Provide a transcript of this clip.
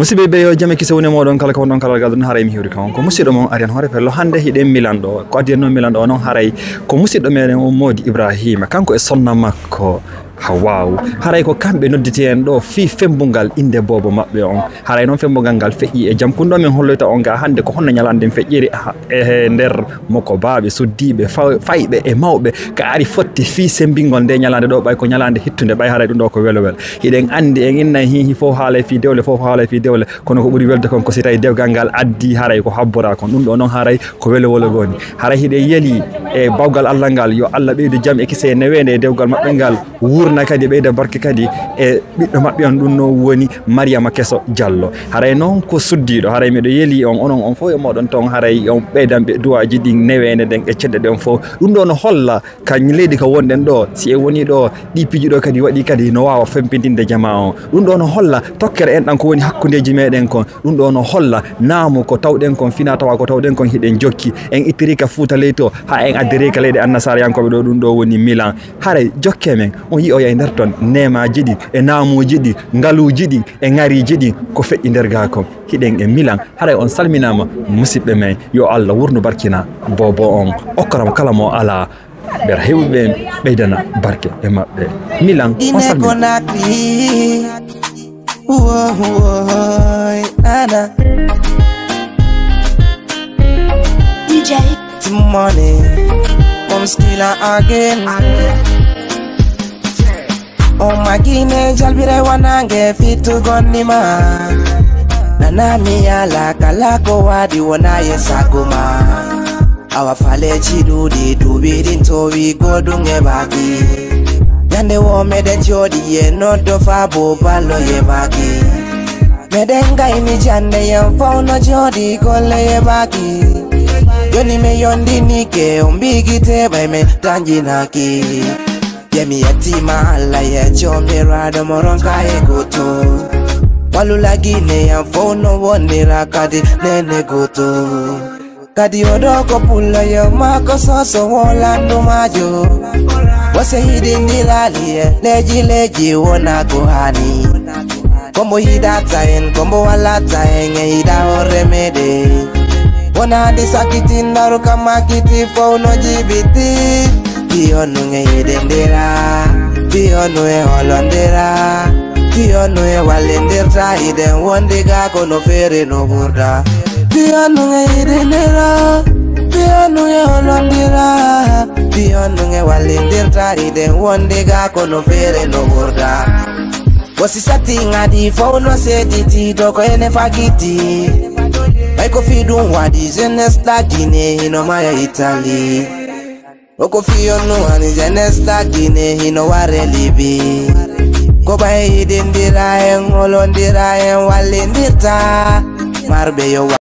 Musibe be yo jame kise woni modon kala ko don kala gadon haray mi hiwri kan ko musido mon arian hore pello hande hiden Milan do ko adi non Milan do non haray ko musido meden o modi Ibrahima kanko e sonna makko Hawawou haray ko kambe nodditi en do fi FEINBUGAL INDÉÉ BÔBÔ mabbe on haray non FEINBUGAL gal fe'i e jam kundo men holloyta on ga hande ko honno nyalande fe'iri e der moko baabe suddibe faybe e mawbe ka ari fotti fi sembingol de nyalande do bay ko nyalande hittunde bay haray dum do ko welo wel hiden andi en inna hi fo haala fi dewle fo haala fi dewle kono ko buri welde kon ko sitay dewgal gal addi haray ko habbora kon dum do non haray ko welo wolo goni haray hide yeli e bawgal Allah gal yo Allah beedu jam e kise newende dewgal mabbe gal wurna kadi beyda barke kadi e biddo mabbe on dum no woni Mariama kesso Diallo haray non ko suddido haray medo yeli on onon on fo e modon ton haray on beydambe duwaji din newende den e cedde den fo dum do no holla kan leydi ka wonden do si e woni do di piji do kadi wadi kadi no wawa fempindinde jamaa on dum do no holla tokkere en dan ko woni hakkundeji meden kon dum do no holla naamu ko tawden kon fina tawa ko tawden kon hiden jokki en itirika futa leyto ha en adirika leydi annasar yankobe do dum do woni Milan haray jokke men on yi o ya nder ton nema jidi e naamu jidi ngalu jidi e ngari jidi ko fe'i nder ga ko hiden e Milan haray on salminama musibbe men yo Allah wurnu barkina bobo on okkaram kala mo ala ber hewbe beydana barke e mabbe Milan on salminama ana DJ money from skilla again. Oh my Guinea, jalbire wanange fitu gonima. Nanami ala kalako wadi wana yesakuma. Awafale chidu di dubidin towi godunge baki. Yande wo meden jodi ye nodo fabo balo ye baki. Medenga ini jande yang fauno jodi kole ye baki. Yoni me yondi nike umbigite by me tanjinaki. Yemi yatima ala ye chomera do moronka e goto. Walula Guinea yang fauno wonira kadi nene goto. Kadi odoko pula yo mako soso wolando majo. Wase hidin dilali leji wona gohani. Kombo hida taen, kombo wala taen, hida oremede. Wona disakiti naru kama kiti fauno jibiti. Pionu nge hidendera, pionu e holondera. Pionu e walendera, hiden wondiga kono fere no burda. Pionu nge hidendera, pionu e holondera. Pionu nge walendera, hiden wondiga kono fere no burda. Wasi satinga di fauno setiti doko ene fagiti. Eko fidun wadi jenes la Guinée hino maya Italy. Oko fiyo no hani jenes la Guinée hino ware Libi. Koba hidindira en holondira en walindita. Marbe yo